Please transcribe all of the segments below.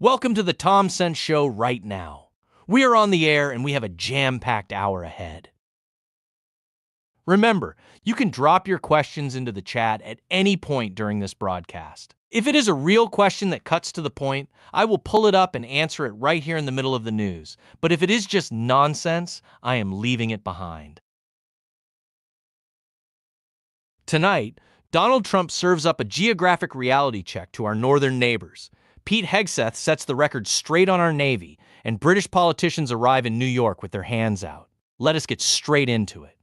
Welcome to the Tom Sense Show right now. We are on the air and we have a jam-packed hour ahead. Remember, you can drop your questions into the chat at any point during this broadcast. If it is a real question that cuts to the point, I will pull it up and answer it right here in the middle of the news. But if it is just nonsense, I am leaving it behind. Tonight, Donald Trump serves up a geographic reality check to our northern neighbors. Pete Hegseth sets the record straight on our Navy, and British politicians arrive in New York with their hands out. Let us get straight into it.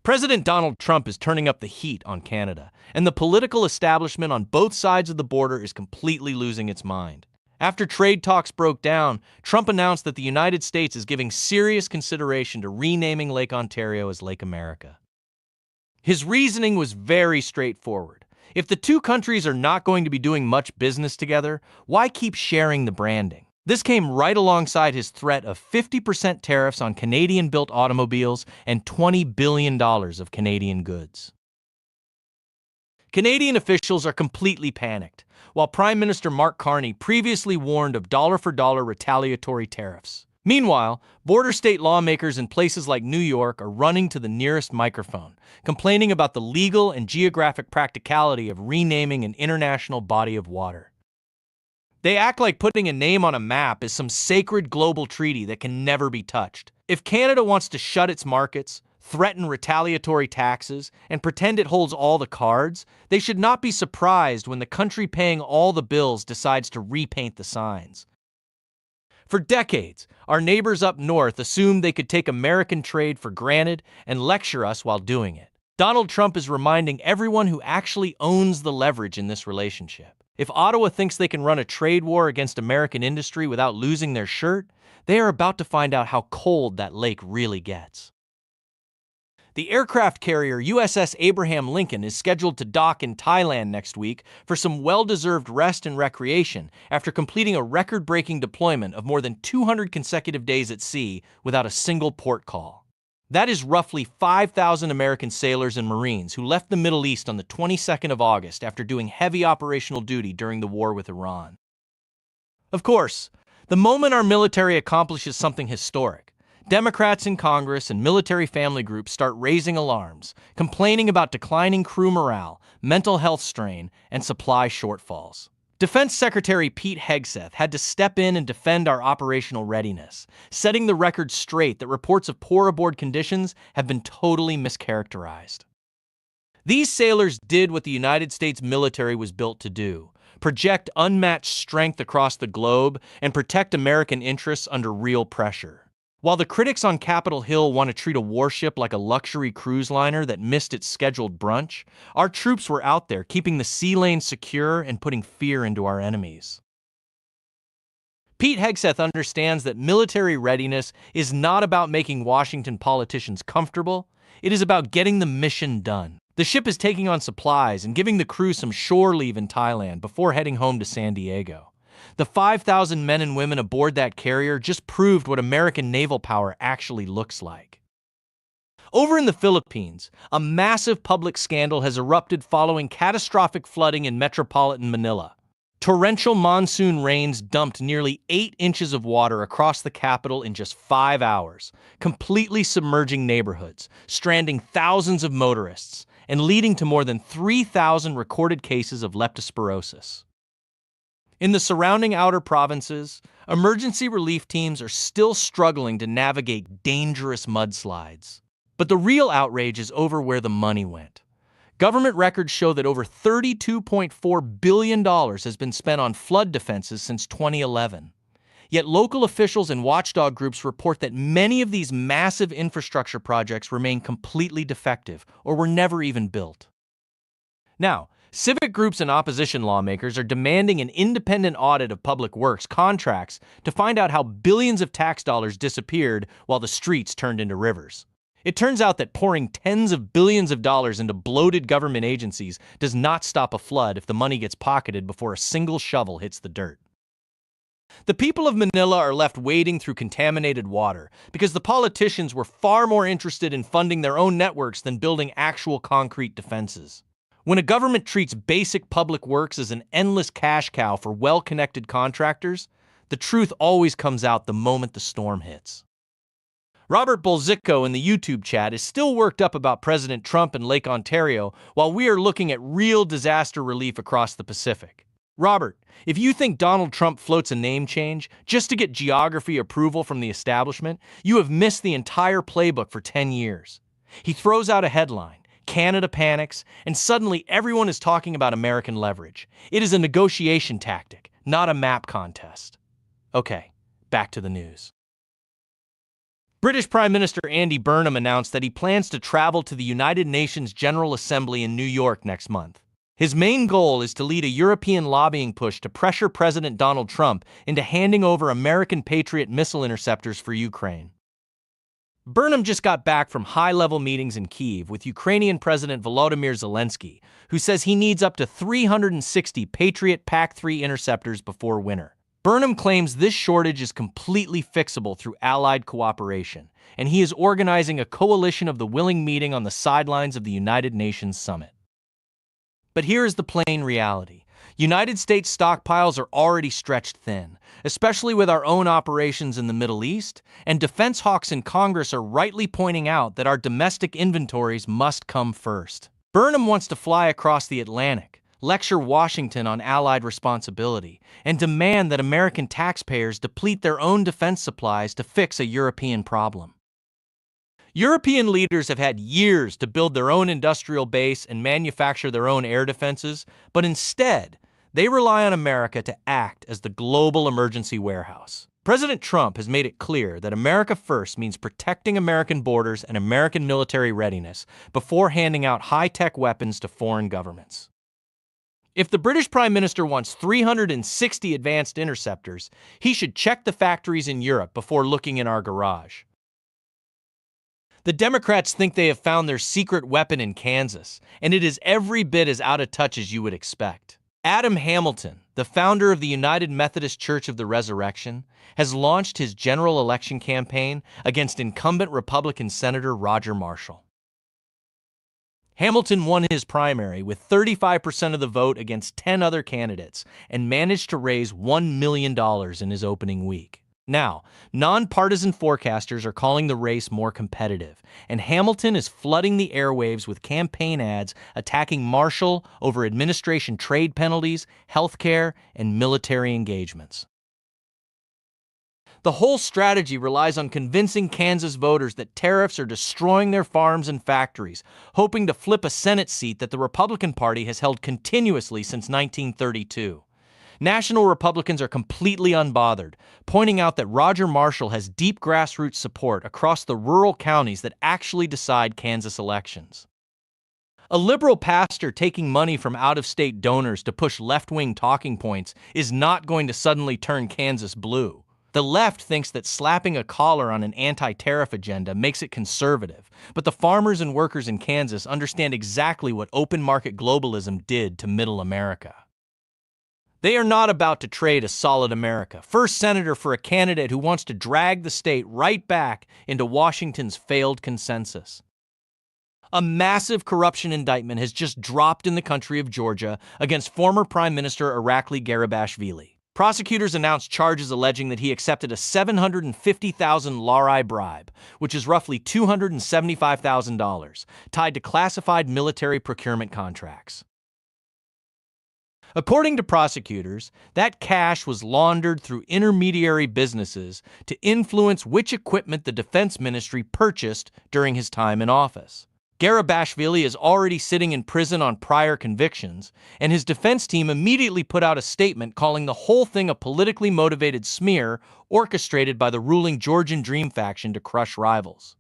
President Donald Trump is turning up the heat on Canada, and the political establishment on both sides of the border is completely losing its mind. After trade talks broke down, Trump announced that the United States is giving serious consideration to renaming Lake Ontario as Lake America. His reasoning was very straightforward. If the two countries are not going to be doing much business together, why keep sharing the branding? This came right alongside his threat of 50% tariffs on Canadian-built automobiles and $20 billion of Canadian goods. Canadian officials are completely panicked, while Prime Minister Mark Carney previously warned of dollar-for-dollar retaliatory tariffs. Meanwhile, border state lawmakers in places like New York are running to the nearest microphone, complaining about the legal and geographic practicality of renaming an international body of water. They act like putting a name on a map is some sacred global treaty that can never be touched. If Canada wants to shut its markets, threaten retaliatory taxes, and pretend it holds all the cards, they should not be surprised when the country paying all the bills decides to repaint the signs. For decades, our neighbors up north assumed they could take American trade for granted and lecture us while doing it. Donald Trump is reminding everyone who actually owns the leverage in this relationship. If Ottawa thinks they can run a trade war against American industry without losing their shirt, they are about to find out how cold that lake really gets. The aircraft carrier USS Abraham Lincoln is scheduled to dock in Thailand next week for some well-deserved rest and recreation after completing a record-breaking deployment of more than 200 consecutive days at sea without a single port call. That is roughly 5,000 American sailors and Marines who left the Middle East on the 22nd of August after doing heavy operational duty during the war with Iran. Of course, the moment our military accomplishes something historic, Democrats in Congress and military family groups start raising alarms, complaining about declining crew morale, mental health strain, and supply shortfalls. Defense Secretary Pete Hegseth had to step in and defend our operational readiness, setting the record straight that reports of poor aboard conditions have been totally mischaracterized. These sailors did what the United States military was built to do: project unmatched strength across the globe and protect American interests under real pressure. While the critics on Capitol Hill want to treat a warship like a luxury cruise liner that missed its scheduled brunch, our troops were out there keeping the sea lanes secure and putting fear into our enemies. Pete Hegseth understands that military readiness is not about making Washington politicians comfortable, it is about getting the mission done. The ship is taking on supplies and giving the crew some shore leave in Thailand before heading home to San Diego. The 5,000 men and women aboard that carrier just proved what American naval power actually looks like. Over in the Philippines, a massive public scandal has erupted following catastrophic flooding in metropolitan Manila. Torrential monsoon rains dumped nearly 8 inches of water across the capital in just 5 hours, completely submerging neighborhoods, stranding thousands of motorists, and leading to more than 3,000 recorded cases of leptospirosis. In the surrounding outer provinces, emergency relief teams are still struggling to navigate dangerous mudslides. But the real outrage is over where the money went. Government records show that over $32.4 billion has been spent on flood defenses since 2011. Yet local officials and watchdog groups report that many of these massive infrastructure projects remain completely defective or were never even built. Now, civic groups and opposition lawmakers are demanding an independent audit of public works contracts to find out how billions of tax dollars disappeared while the streets turned into rivers. It turns out that pouring tens of billions of dollars into bloated government agencies does not stop a flood if the money gets pocketed before a single shovel hits the dirt. The people of Manila are left wading through contaminated water because the politicians were far more interested in funding their own networks than building actual concrete defenses. When a government treats basic public works as an endless cash cow for well-connected contractors, the truth always comes out the moment the storm hits. Robert Bolzicko in the YouTube chat is still worked up about President Trump and Lake Ontario while we are looking at real disaster relief across the Pacific. Robert, if you think Donald Trump floats a name change just to get geography approval from the establishment, you have missed the entire playbook for 10 years. He throws out a headline, Canada panics, and suddenly everyone is talking about American leverage. It is a negotiation tactic, not a map contest. Okay, back to the news. British Prime Minister Andy Burnham announced that he plans to travel to the United Nations General Assembly in New York next month. His main goal is to lead a European lobbying push to pressure President Donald Trump into handing over American Patriot missile interceptors for Ukraine. Burnham just got back from high-level meetings in Kyiv with Ukrainian President Volodymyr Zelensky, who says he needs up to 360 Patriot PAC-3 interceptors before winter. Burnham claims this shortage is completely fixable through allied cooperation, and he is organizing a coalition of the willing meeting on the sidelines of the United Nations summit. But here is the plain reality. United States stockpiles are already stretched thin, especially with our own operations in the Middle East, and defense hawks in Congress are rightly pointing out that our domestic inventories must come first. Burnham wants to fly across the Atlantic, lecture Washington on allied responsibility, and demand that American taxpayers deplete their own defense supplies to fix a European problem. European leaders have had years to build their own industrial base and manufacture their own air defenses, but instead, they rely on America to act as the global emergency warehouse. President Trump has made it clear that America first means protecting American borders and American military readiness before handing out high-tech weapons to foreign governments. If the British Prime Minister wants 360 advanced interceptors, he should check the factories in Europe before looking in our garage. The Democrats think they have found their secret weapon in Kansas, and it is every bit as out of touch as you would expect. Adam Hamilton, the founder of the United Methodist Church of the Resurrection, has launched his general election campaign against incumbent Republican Senator Roger Marshall. Hamilton won his primary with 35% of the vote against 10 other candidates and managed to raise $1 million in his opening week. Now, nonpartisan forecasters are calling the race more competitive, and Hamilton is flooding the airwaves with campaign ads attacking Marshall over administration trade penalties, healthcare, and military engagements. The whole strategy relies on convincing Kansas voters that tariffs are destroying their farms and factories, hoping to flip a Senate seat that the Republican Party has held continuously since 1932. National Republicans are completely unbothered, pointing out that Roger Marshall has deep grassroots support across the rural counties that actually decide Kansas elections. A liberal pastor taking money from out-of-state donors to push left-wing talking points is not going to suddenly turn Kansas blue. The left thinks that slapping a collar on an anti-tariff agenda makes it conservative, but the farmers and workers in Kansas understand exactly what open market globalism did to middle America. They are not about to trade a solid America, first senator for a candidate who wants to drag the state right back into Washington's failed consensus. A massive corruption indictment has just dropped in the country of Georgia against former Prime Minister Irakli Garibashvili. Prosecutors announced charges alleging that he accepted a 750,000 lari bribe, which is roughly $275,000, tied to classified military procurement contracts. According to prosecutors, that cash was laundered through intermediary businesses to influence which equipment the defense ministry purchased during his time in office. Garibashvili is already sitting in prison on prior convictions, and his defense team immediately put out a statement calling the whole thing a politically motivated smear orchestrated by the ruling Georgian Dream faction to crush rivals.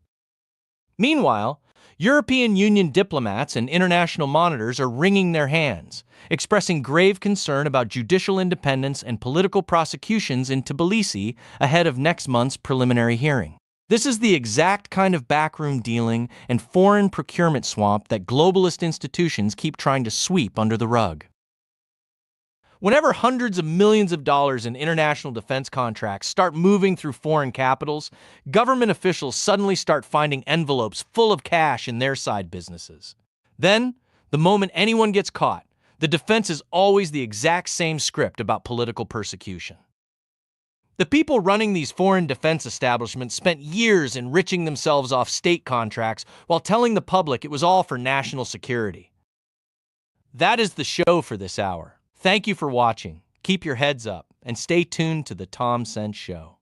Meanwhile, European Union diplomats and international monitors are wringing their hands, expressing grave concern about judicial independence and political prosecutions in Tbilisi ahead of next month's preliminary hearing. This is the exact kind of backroom dealing and foreign procurement swamp that globalist institutions keep trying to sweep under the rug. Whenever hundreds of millions of dollars in international defense contracts start moving through foreign capitals, government officials suddenly start finding envelopes full of cash in their side businesses. Then, The moment anyone gets caught, the defense is always the exact same script about political persecution. The people running these foreign defense establishments spent years enriching themselves off state contracts while telling the public it was all for national security. That is the show for this hour. Thank you for watching. Keep your heads up and stay tuned to The Tom Sense Show.